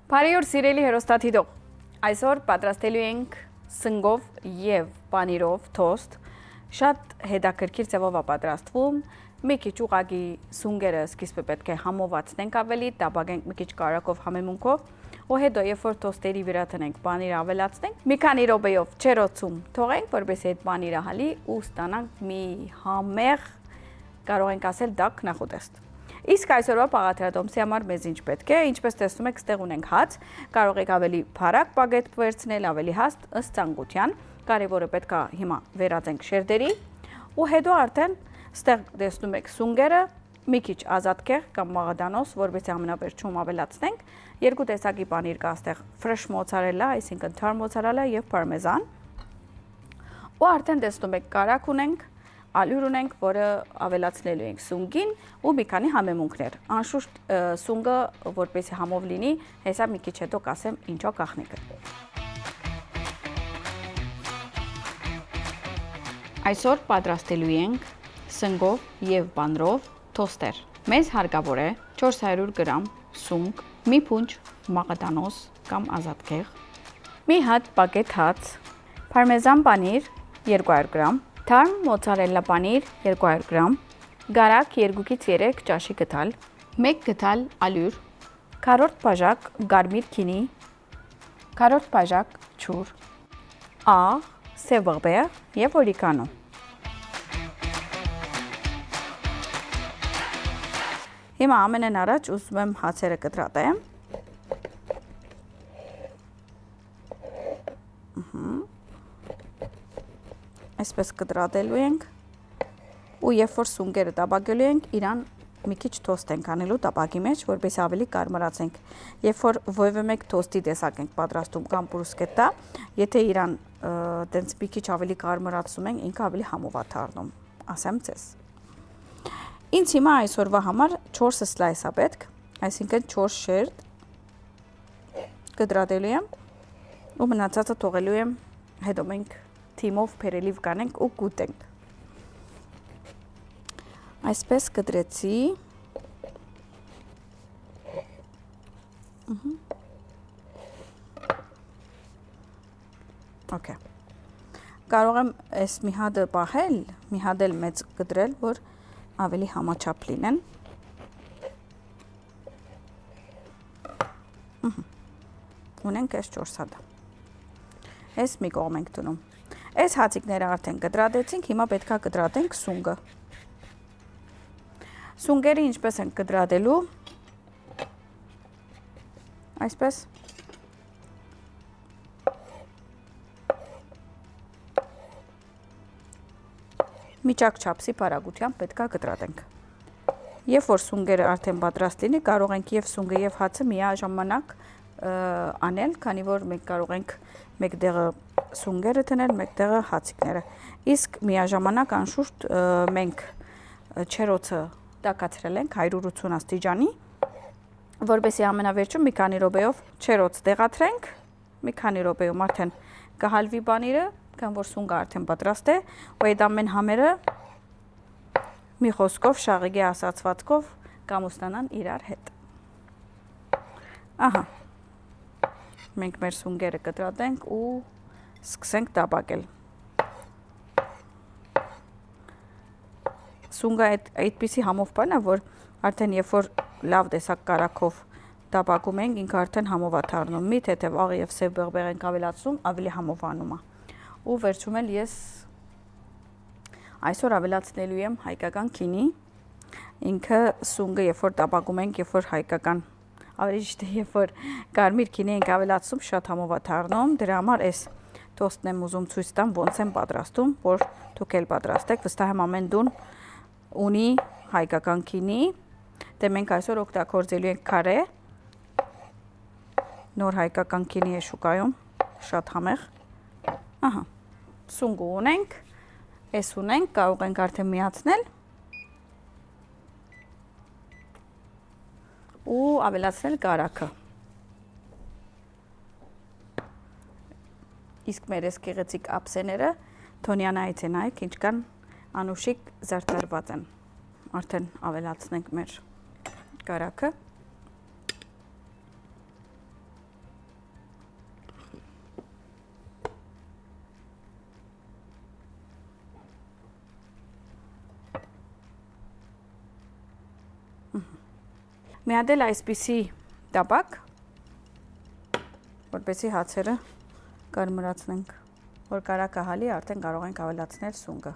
Բարի օր սիրելի հեռուստադիտող, այսօր պատրաստելու ենք սնգով և պանիրով թոստ, շատ հետաքրքիր ձևով է պատրաստվում, մի քիչ ուղղակի սունգերը սկիզբը պետք է համովացնենք ավելի, տապակենք մի քիչ կարագով համեմունքով, ու հետո երբ որ թոստերի վրա տնենք պանիրը ավելացնենք, մի քանի րոպեով չերոցում թողենք, որպեսզի այդ պանիրը հալի ու ստանանք մի համեղ, կարող ենք ասել դակ նախուտեստ։ Իսկ այսօրվա պաղաթրատոմսի համար մեզ ինչ պետք է, ինչպես տեսնում եք, ստեղ ունենք հաց, կարող եք ավելի փարակ բագետ վերցնել, ավելի հաստ ըստ ցանկության, կարևորը պետք է հիմա վերածենք շերտերի, ու հետո արդեն ստեղ տեսնում եք սունգերը, մի քիչ ազատքեղ կամ մաղադանոս, որովհետեւ ամենավերջում ավելացնենք, երկու տեսակի պանիր կա ստեղ, fresh mozzarella, այսինքն թարմ mozzarella եւ parmesan, ու արդեն տեսնում եք կարակ ունենք, ալյուր ունենք, որը ավելացնելու ենք սունգին ու մի քանի համեմունքներ։ Անշուշտ սունգը, որպեսզի համով լինի, հեսա մի քիչ հետո կասեմ ինչո գաղտնիքը։ Այսօր պատրաստելու ենք սնգով եւ պանիրով թոստեր։ Մեզ հարկավոր է 400 գրամ սունգ, մի փունջ մաղադանոս կամ ազատքեղ, մի հատ բագետ հաց, parmesan պանիր 200 գրամ, թարմ mozzarella պանիր 200 գրամ, գարակ 2-ից 3 ճաշի գդալ, 1 գդալ ալյուր, քարորտ բաժակ կարմիր քինի, քարորտ բաժակ չուր, աղ, սև բաղբեղ եւ օրիգանո։ Հիմա ամենեն առաջ ուզում եմ հացերը կտրատեմ։ Այսպես կտրատելու ենք ու երբ որ սունգերը տապակելու ենք, իրան մի քիչ թոստ ենք անելու տապակի մեջ, որպեսզի ավելի կարմրացենք։ Երբ որ ովևէ մեկ թոստի տեսակ ենք պատրաստում կամ բրուսկետա, եթե իրան տենց մի քիչ ավելի կարմրացնում ենք, ինքը ավելի համով է դառնում, ասեմ ձեզ։ Ինձ հիմա այսօրվա համար 4 սլայս է պետք, այսինքն 4 շերտ կտրատելու եմ ու մնացածը թողելու եմ, հետո մենք թիմով փերելիվ կանենք ու կուտենք։ Այսպես կտրեցի։ Okay։ Կարող եմ այս մի հատը պահել, մի հատ էլ մեծ կտրել, որ ավելի համաչափ լինեն։ Ունենք այս 4 հատը։ Այս մի կողմ ենք դնում։ Այս հացիկները արդեն կտրատեցինք, հիմա պետք է կտրատենք սունգը։ Սունգերը ինչպես ենք կտրատելու։ Այսպես։ Միջակ չափսի բարագությամբ պետք է կտրատենք։ Երբ որ սունգերը արդեն պատրաստ լինի, կարող ենք եւ սունգը եւ հացը միաժամանակ անել, քանի որ մենք կարող ենք մեկտեղը սունգերը դնել, մեկտեղը հացիկները։ Իսկ միաժամանակ անշուշտ մենք չերոցը տակացրել ենք 180 աստիճանի, որպեսզի ամենավերջում մի քանի րոպեով չերոց տեղադրենք, մի քանի րոպեում արդեն կհալվի պանիրը, քան որ սունգը արդեն պատրաստ է, ու այդ ամեն համերը մի խոսքով շաղիգի ասացվածքով կամուստանան իրար հետ։ Ահա։ Մենք մեր սունգերը կտրատենք ու սկսենք տապակել։ Սունգը այդպիսի համով բան է, որ արդեն երբ որ լավ տեսակ կարակով տապակում ենք, ինքը արդեն համով է դառնում։ Մի թեթև աղ եւ սև բեղբեղ ենք ավելացնում, ավելի համովանում է։ Ու վերջում էլ ես այսօր ավելացնելու եմ հայկական քինի, ինքը սունգը երբ որ տապակում ենք, երբ որ հայկական, ավելի ճիշտ է, երբ որ կարմիր քինի ենք ավելացնում, շատ համով է դառնում, դրա համար այս թոստն եմ ուզում ցույց տամ, ոնց եմ պատրաստում, որ դուք էլ պատրաստեք, վստահ եմ ամեն տուն ունի հայկական քինի, դե մենք այսօր օգտագործելու ենք քարե, նոր հայկական քինի է շուկայում, շատ համեղ, ահա, սունգը ունենք, այս ունենք, կարող ենք արդեն միացնել ու ավելացնել կարակը։ Իսկ մեր այս գեղեցիկ ափսեները թոնյանայից են այք, ինչ կան անուշիկ զարդարված են։ Արդեն ավելացնենք մեր կարակը։ Մի հատ էլ այսպիսի տապակ, որպեսզի հացերը կարմրացնենք, որ կարակը հալի, արդեն կարող ենք ավելացնել սունգը։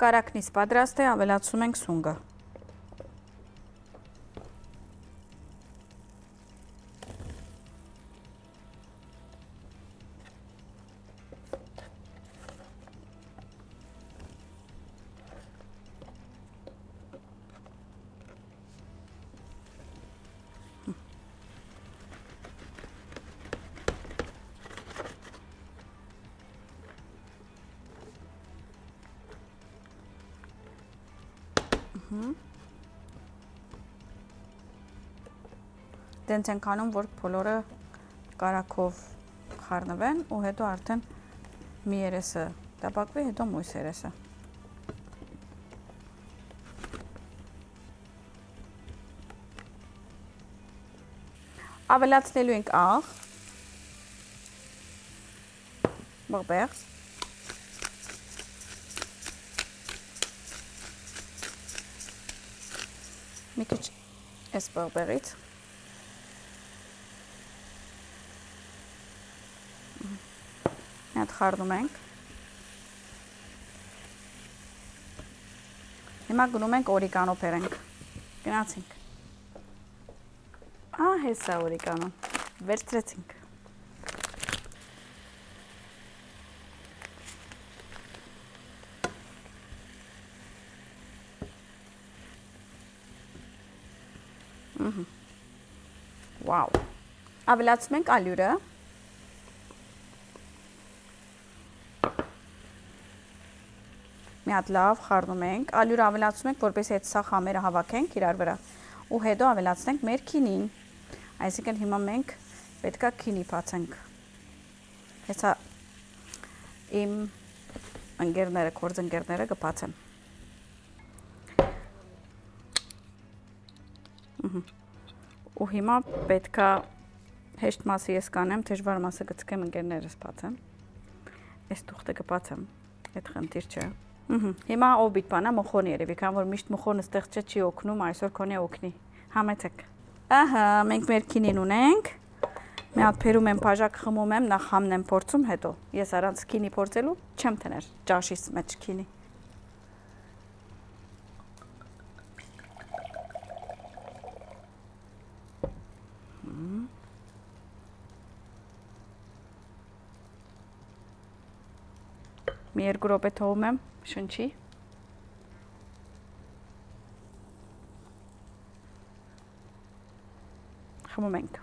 Կարակնից պատրաստ է, ավելացում ենք սունգը։ Դենց ենք անում, որ բոլորը կարակով խառնվեն ու հետո արդեն մի երեսը տապակվի, հետո մյուս երեսը։ Ավելացնելու ենք աղ, բղբեղս, մի քիչ այս բղբեղից, մի հատ խառնում ենք, հիմա գնում ենք օրիգանո բերենք, գնացինք, հեսա օրիգանոն, վերցրեցինք, Վաու, ավելացում ենք ալյուրը, մի հատ լավ խառնում ենք, ալյուրը ավելացում ենք, որպեսզի այդ սա խամերը հավաքենք իրար վրա ու հետո ավելացնենք մեր քինին, այսինքն հիմա մենք պետքա քինի բացենք, հեսա իմ ընկերները, գործընկերները կբացեն, ու հիմա պետքա հեշտ մասը ես կանեմ, դժվար մասը գցկեմ ընկերներս բացեմ, այս թուղթը կբացեմ, այդ խնդիր չէ, հիմա ով բիտ բանա մոխոնի երևի, քան որ միշտ մոխոնը ստեղ չի օգնում, այսօր քոնե օգնի, համեցեք, ահա, մենք մեր քինին ունենք, մի հատ փերում եմ բաժակ խմում եմ, նախ համն եմ փորձում, հետո ես առանց քինի փորձելու չեմ թներ ճաշիս մեջ քինի։ Մի երկու րոպե թողում եմ շնչի։ Խմում ենք։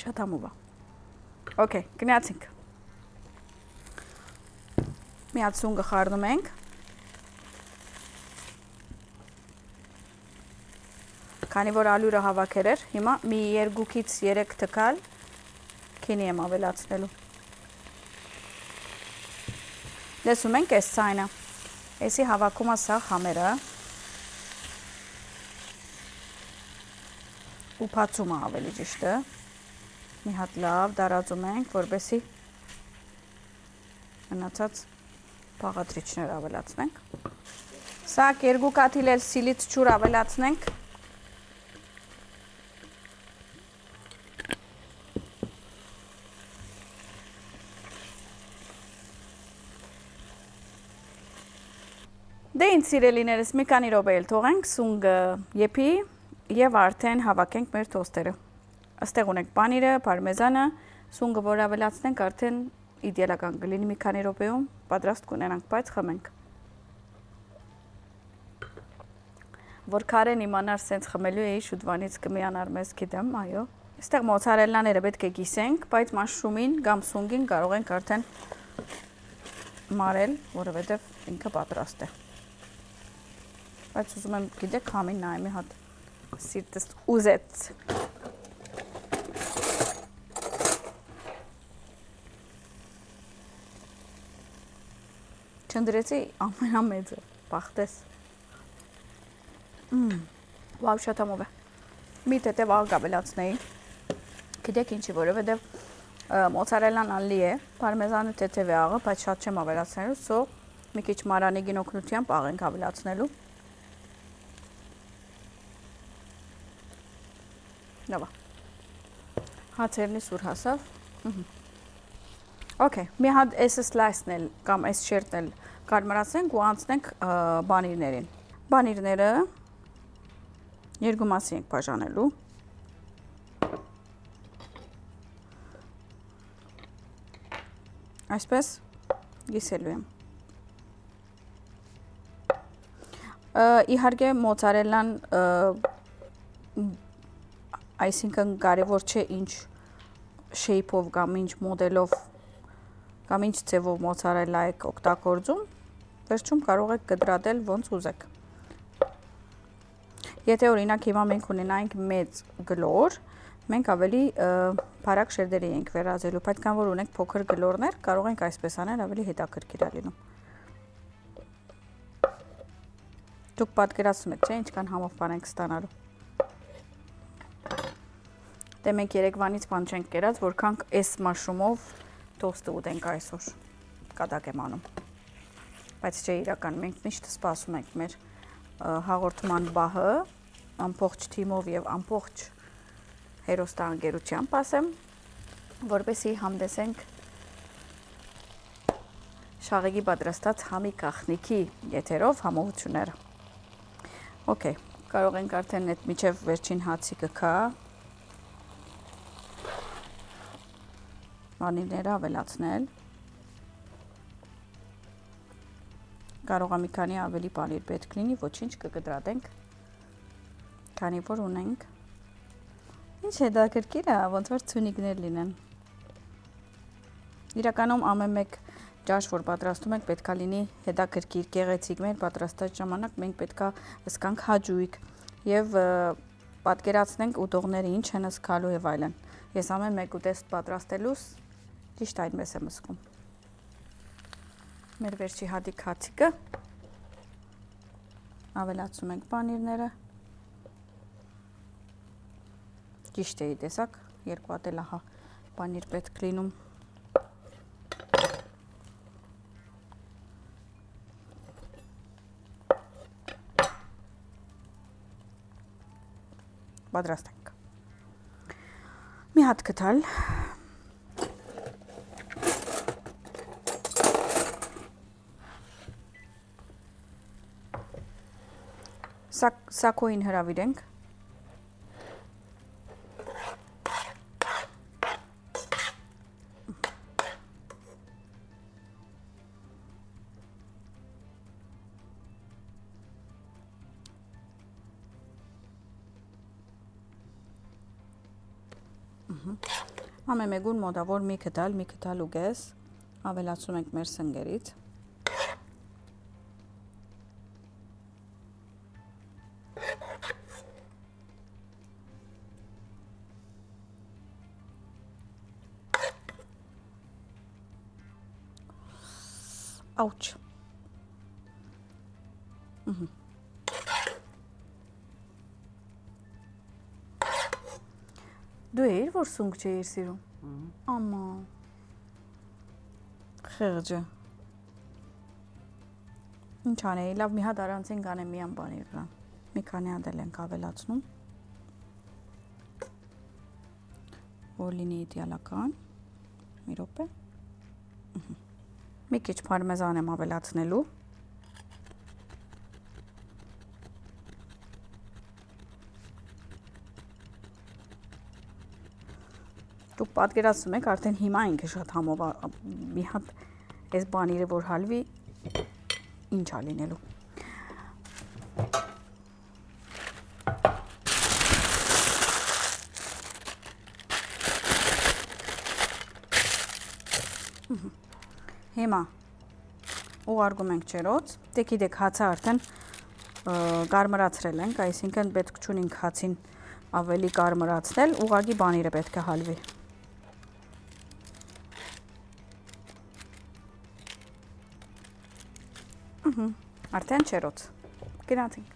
Շատ համով է։ Okay, գնացինք։ Մի հատ սունգը խառնում ենք։ Քանի որ ալյուրը հավաքեր էր, հիմա մի 2-ից 3 թքալ քինի եմ ավելացնելու։ Լսում ենք այս ցայնը։ Էսի հավաքում է սա խամերը։ Ու բացում է ավելի ճիշտը։ Մի հատ լավ դարածում ենք, որպեսզի մնացած բաղադրիչներ ավելացնենք։ Սա 2 կաթիլ էլ սիլից ջուր ավելացնենք։ Դե ինձ սիրելիներս մի քանի րոպե էլ թողենք սունգը եփի եւ արդեն հավաքենք մեր թոստերը։ Այստեղ ունենք պանիրը, պարմեզանը, սունգը որ ավելացնենք արդեն իդեալական կլինի մի քանի րոպեում պատրաստ կունենանք, բայց խմենք։ Որ քարեն իմանար սենց խմելու էի շուտվանից կմիանար մեզ գիտեմ, այո։ Այստեղ մոցարելաները պետք է կիսենք, բայց մաշրումին կամ սունգին կարող ենք արդեն մարել, որովհետեւ ինքը պատրաստ է։ Բայց ուզում եմ գիտեք համին նայեմ մի հատ սիրտս ուզեց։ Չնդրեցի ամենամեծը, բախտես։ Վավ շատ համով է։ Մի տետև աղ ավելացնեի։ Գիտեք ինչի, որովհետև Մոցարելան ալլի է, պարմեզանը թեթև է աղը, բայց շատ չեմ ավելացնելու, սո մի քիչ մարանեգին օգնությամբ աղ ենք ավելացնելու։ Լավ։ Հացերնի սուր հասավ։ Okay, մի հատ այս սլայսն էլ կամ այս շերտն էլ կարմրացնենք ու անցնենք բանիրներին։ Բանիրները երկու մասի ենք բաժանելու։ Այսպես գիսելու եմ։ Իհարկե մոցարելան այսինքն կարևոր չէ ինչ shape-ով կամ ինչ մոդելով կամ ինչ ձևով մոցարելա եք օգտագործում, վերջում կարող եք կտրատել ոնց ուզեք։ Եթե օրինակ հիմա մենք ունենայինք մեծ գլոր, մենք ավելի բարակ շերտերի ենք վերածելու, բայց քան որ ունենք փոքր գլորներ, կարող ենք այսպես անել, ավելի հետաքրքիր է լինում։ Դուք պատկերացնում եք, չէ՞, ինչքան համով ենք ստանալու։ Դե մենք երեկվանից բան չենք կերած, որքան այս մաշրումով տոստը ուտենք այսօր։ Կատակ եմ անում։ Բայց չէ, իրական մենք միշտ սպասում ենք մեր հաղորդման բահը, ամբողջ թիմով եւ ամբողջ հերոստանգերությամբ ասեմ, որպեսզի համտեսենք շաղեգի պատրաստած համի կախնիկի եթերով համոհությունները։ Okay, կարող ենք արդեն այդ միջև վերջին հացի կքա վանիլները ավելացնել։ Կարող է մի քանի ավելի պանիր պետք լինի, ոչինչ կկտրատենք, քանի որ ունենք։ Ինչ հետաքրքիր է, ոնց որ ցունիկներ լինեն։ Իրականում ամեն մեկ ճաշ, որ պատրաստում ենք, պետքա լինի հետաքրքիր, գեղեցիկ։ Մեր պատրաստած ժամանակ մենք պետքա զգանք հաճույք եւ պատկերացնենք ուտողները ինչ են զգալու եւ այլն։ Ես ամեն մեկ ուտեստ պատրաստելուց ճիշտ այնպես եմ զգում։ Մեր վերջի հատիկ հացիկը ավելացում ենք պանիրները։ Ճիշտ էի տեսակ, երկու հատ էլ ահա պանիր պետք լինում։ Պատրաստենք։ Մի հատ կթալ։ Սակոին հրավիրենք։ Ամեմեգուն մոտավոր մի քթալ ուգես ավելացում ենք մեր սնգերից։ Ouch. Դու էիր, որ սունկ չէիր սիրում։ Ամա։ Խեղճը։ Ինչ անեի, լավ մի հատ առանցին կանեմ մի անբանիր կան։ Մի քանի հատ էլ ենք ավելացնում։ Որ լինի իդեալական։ Մի րոպե։ Մի քիչ պարմեզան եմ ավելացնելու։ Դուք պատկերացնում եք, արդեն հիմա ինքը շատ համով մի հատ այս բանիրը որ հալվի ինչ ա լինելու։ Հիմա ուղարկում ենք ջերոց, դե գիտեք հացը արդեն կարմրացրել ենք, այսինքն պետք չունենք հացին ավելի կարմրացնել, ուղղակի բանիրը պետք է հալվի։ Արդեն ջերոց։ Գնացինք։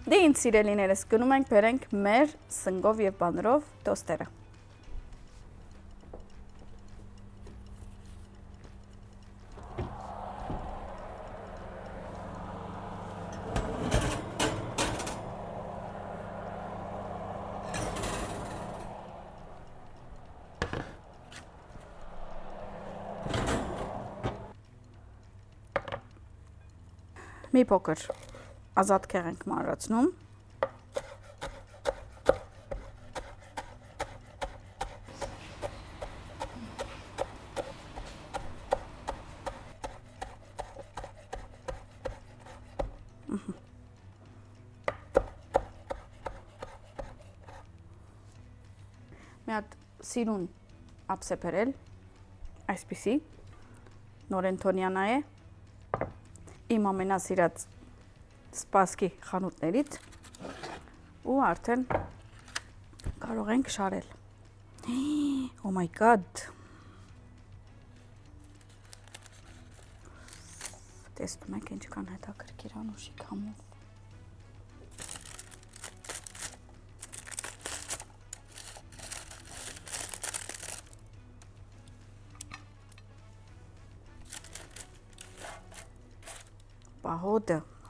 Դե ինձ սիրելիներս գնում ենք բերենք մեր սնգով եւ բանրով տոստերը։ Մի փոքր ազատքեղ ենք մարացնում։ Մի հատ սիրուն ափսեփերել, այսպիսի նորենթոնյանա է, իմ ամենասիրած սպասքի խանութներից ու արդեն կարող ենք շարել։ Oh my god։ Տեսնում եք ինչքան հետաքրքիր անուշիկ համով։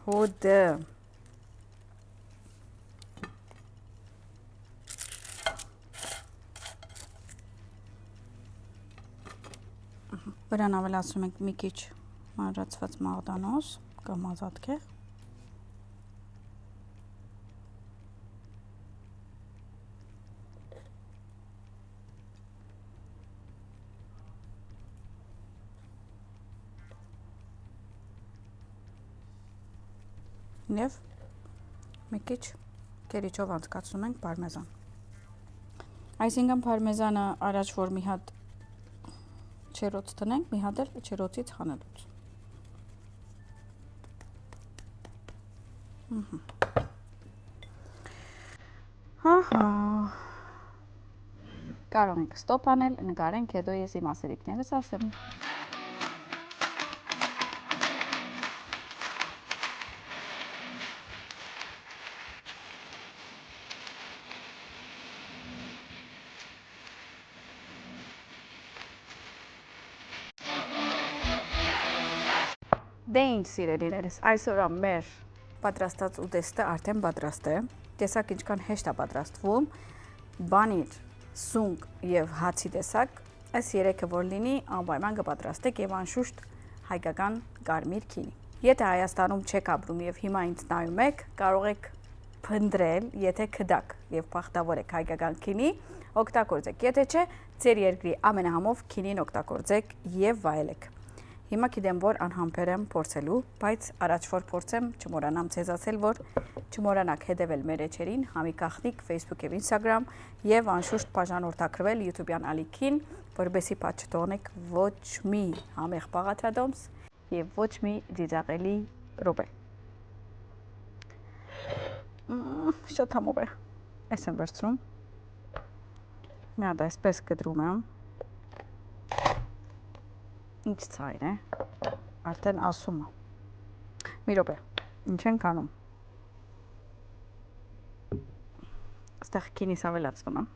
Հոդը։ Վրան ավելացնում ենք մի քիչ մանրացված մաղդանոց կամ ազատքեղ։ Եվ մի քիչ կերիչով անցկացնում ենք պարմեզան։ Այսինքն պարմեզանը առաջ որ մի հատ չերոց տնենք, մի հատ էլ չերոցից հանելուց։ Կարող ենք ստոպ անել, նկարենք, հետո ես իմ ասելիքներս ասեմ։ Դե ինչ սիրելիներս, այսօր մեր պատրաստած ուտեստը արդեն պատրաստ է։ Տեսակ ինչքան հեշտ է պատրաստվում, բանիր, սունկ եւ հացի տեսակ, այս երեքը որ լինի, անպայման կպատրաստեք եւ անշուշտ հայկական կարմիր քինի։ Եթե Հայաստանում չեք ապրում եւ հիմա ինձ նայում եք, կարող եք փնտրել, եթե կդակ եւ փախտավոր եք հայկական քինի, օգտագործեք։ Եթե չէ, ձեր երկրի ամենահամով քինին օգտագործեք եւ վայելեք։ Հիմա գիտեմ, որ անհամբեր եմ փորձելու, բայց առաջ որ փորձեմ, չմոռանամ ձեզ ասել, որ չմոռանաք հետևել մեր էջերին, Համիկ Ախնիկ, Facebook եւ Instagram եւ անշուշտ բաժանորդագրվել YouTube-յան ալիքին, որովհետեւ պատճ չթողնեք ոչ մի համեղ բաղադրատոմս եւ ոչ մի դիզակելի ռոբե։ Շատ համով է։ Այս եմ վերցնում։ Մի հատ այսպես կտրում եմ։ Ինչ ցայն է, արդեն ասում է։ Մի րոպե, ինչ ենք անում։ Այստեղ քինիս ավելացնում եմ։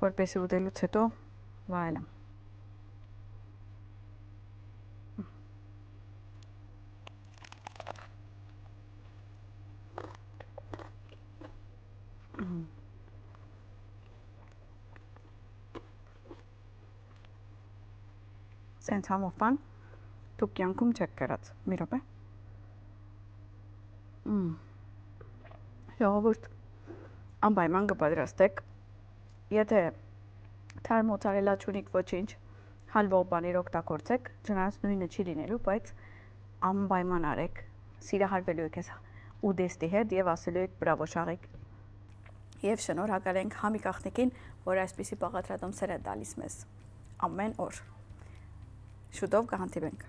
Որպեսզի ուտելուց հետո վայելեմ։ Սենց համով բան, դուք կյանքում չեք կրած, մի րոպե։ Ժողովուրդ, անպայման կպատրաստեք, եթե թարմ մոցարելա չունիք ոչինչ, հալվող բաներ օգտագործեք, չնայած նույնը չի լինելու, բայց անպայման արեք, սիրահարվելու եք ես ուտեստի հետ եւ ասելու եք բրավո շաղիկ։ Եվ շնորհակալ ենք Համիկ Ախնիկին, որ այսպիսի բաղադրատոմսեր է տալիս մեզ ամեն օր։ Շուտով կհանդիպենք։